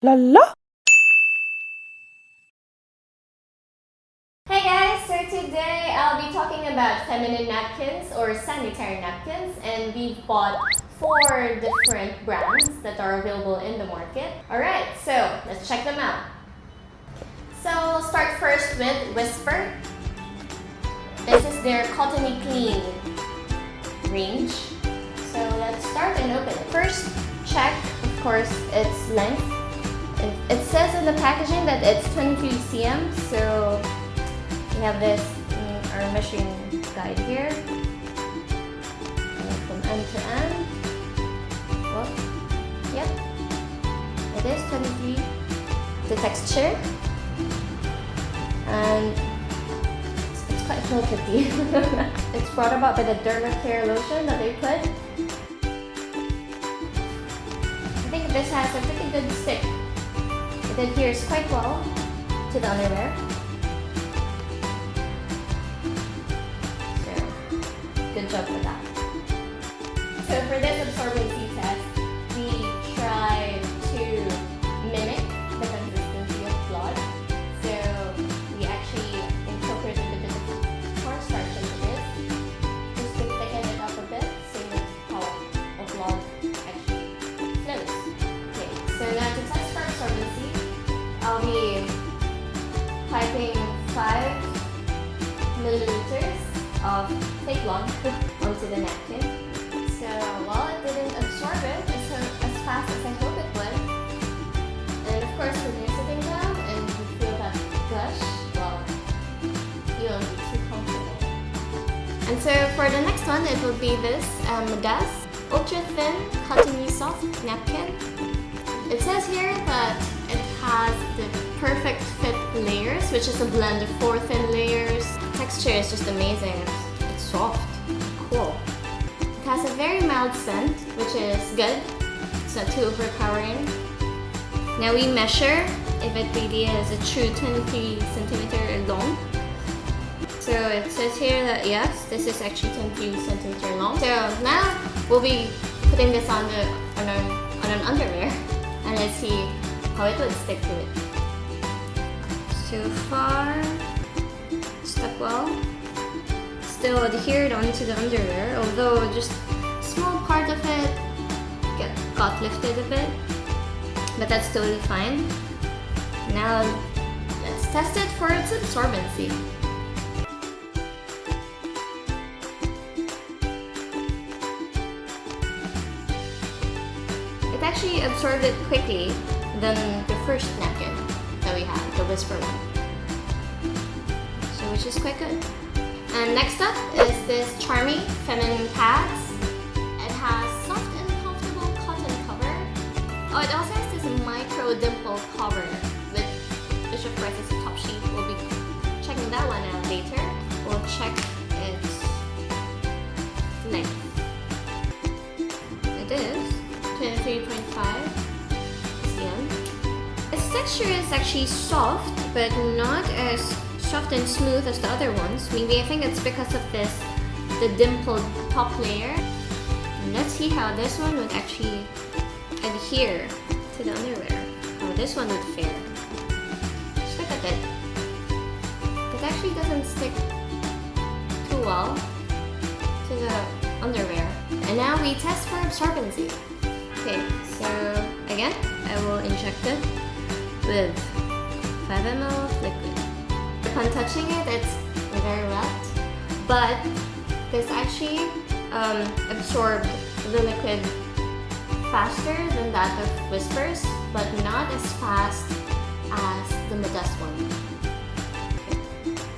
La la! Hey guys, so today I'll be talking about feminine napkins or sanitary napkins, and we've bought 4 different brands that are available in the market. Alright, so let's check them out. So we'll start first with Whisper. This is their Cottony Clean range. So let's start and open it. First, check, of course, its length. It says in the packaging that it's 23 cm, so we have this our measuring guide here. And from end to end. Well, yep, it is 23. The texture, and it's quite flaky. It's brought about by the Dermacare lotion that they put. I think this has a pretty good stick. It adheres quite well to the underwear. Good job for that. So for this absorbency test, we tried to mimic the consistency of blood. So we actually incorporated a bit of cornstarch into this, just to thicken it up a bit, same as how a blood actually flows. Okay, so now to test for absorbency, I'll be piping 5 milliliters of fake blonde onto the napkin. So while it didn't absorb it as fast as I hope it would, and of course when you're sitting down and you feel that gush, well, you won't be too comfortable. And so for the next one, it will be this Das Ultra Thin Cottony Soft Napkin. It says here that it has the perfect fit layers, which is a blend of 4 thin layers. Texture is just amazing. It's soft, cool. It has a very mild scent, which is good. It's not too overpowering. Now we measure if it really is a true 23 centimeter long. So it says here that yes, this is actually 23 centimeter long. So now we'll be putting this on an underwear, and let's see how it would stick to it. So far, stuck well. Still adhered onto the underwear, although just a small part of it got lifted a bit, but that's totally fine. Now let's test it for its absorbency. It actually absorbed it quickly than the first napkin that we had, the Whisper one. So which is quite good. And next up is this Charmy Feminine Pads. It has soft and comfortable cotton cover. Oh, it also has this micro dimple cover with, which of course is a top sheet. We'll be checking that one out later. We'll check its length. It is 23.5 cm. Its texture is actually soft, but not as soft and smooth as the other ones. Maybe I think it's because of the dimpled top layer. And let's see how this one would actually adhere to the underwear. How this one would fare. Just look at it. It actually doesn't stick too well to the underwear. And now we test for absorbency. Okay, so again, I will inject it with 5 ml of liquid. Upon touching it, it's very wet, but this actually absorbed the liquid faster than that of Whispers, but not as fast as the Modest one. Okay,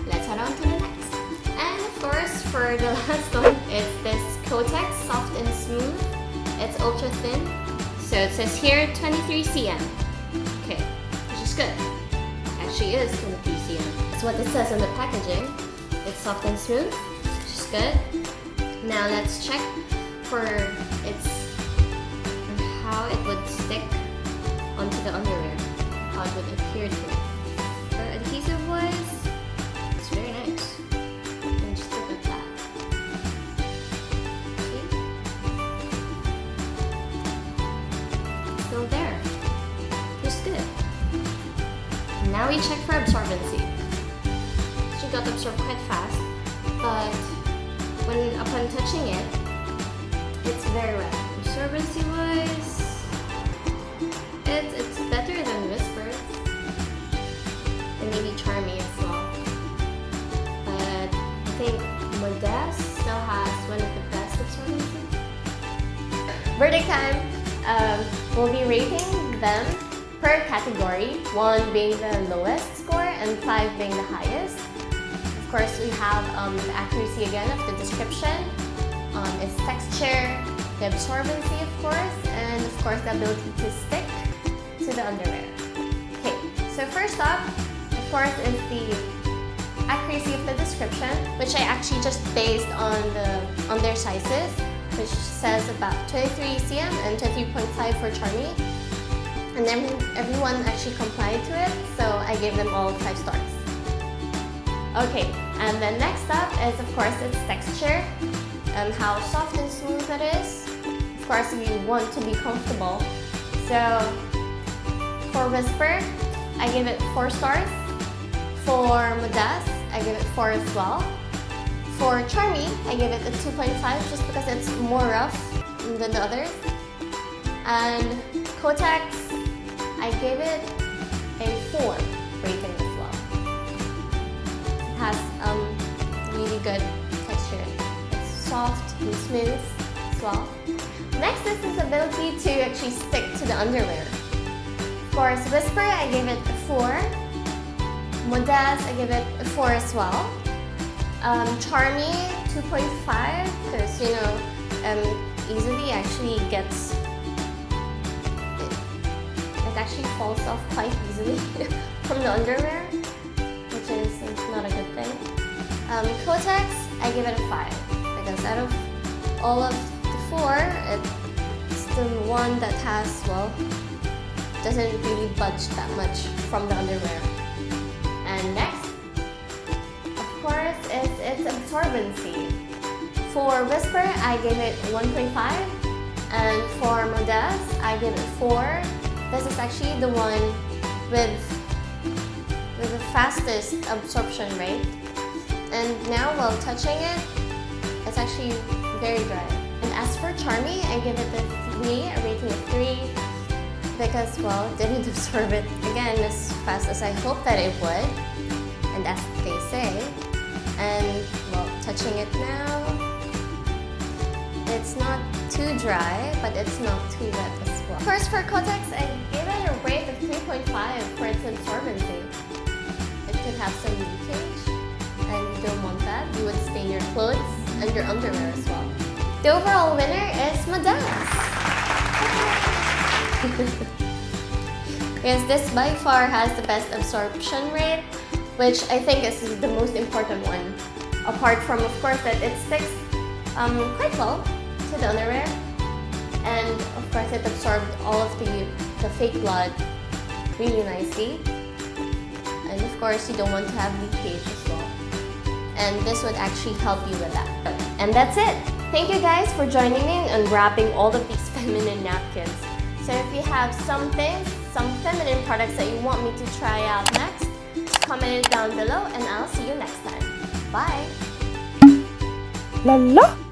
let's head on to the next. And of course, for the last one, it's this Kotex Soft and Smooth. It's ultra thin, so it says here 23 cm. Okay, which is good. Actually is 23 cm. That's what it says on the packaging. It's soft and smooth, which is good. Now let's check for how it would stick onto the underwear, how it would adhere to it. Adhesive wise, it's very nice. And just look at that. See? It's still there. It's good. now we check for absorbency. She got absorbed quite fast, but upon touching it, it's very wet. Absorbency wise, it's better than Whisper, and maybe Charmy as well. But I think Modest still has one of the best absorbency. Verdict time. We'll be rating them per category, 1 being the lowest score and 5 being the highest. Of course, we have the accuracy again of the description, its texture, the absorbency of course, and of course the ability to stick to the underwear. Okay, so first up, of course, is the accuracy of the description, which I actually just based on their sizes, which says about 23 cm and 23.5 for Charmy. And then everyone actually complied to it, so I gave them all 5 stars. Okay, and then next up is of course its texture, how soft and smooth it is. Of course, we want to be comfortable. So for Whisper, I give it 4 stars. For Modest, I give it 4 as well. For Charmy, I give it a 2.5 just because it's more rough than the others. And Kotex, I gave it a 4 rating as well. It has really good texture. It's soft and smooth as well. Next is its ability to actually stick to the underwear. Of course, Whisper, I gave it a 4. Modest, I give it a 4 as well. Charmy, 2.5, because easily actually gets, it actually falls off quite easily from the underwear, which is not a good thing. Kotex, I give it a 5, because out of all of the 4, it's the one that has, well, doesn't really budge that much from the underwear. And next, of course, is its absorbency. For Whisper, I gave it 1.5, and for Modest, I give it 4. This is actually the one with the fastest absorption rate. And now while touching it, it's actually very dry. And as for Charmy, I give it a 3, a rating of 3, because, well, it didn't absorb it again as fast as I hoped that it would, and as they say. And, well, touching it now, it's not too dry, but it's not too wet as well. First, for Kotex, I gave it a rate of 3.5 for its absorbency. It could have some leakage, and you don't want that. You would stain your clothes and your underwear as well. The overall winner is Modest. Yes, this by far has the best absorption rate, which I think is the most important one. Apart from, of course, that it sticks quite well to the underwear, and of course it absorbed all of the fake blood really nicely. And of course you don't want to have leakage as well. And this would actually help you with that. And that's it! Thank you guys for joining me in unwrapping all of these feminine napkins. So if you have some feminine products that you want me to try out next, comment it down below and I'll see you next time. Bye! La la!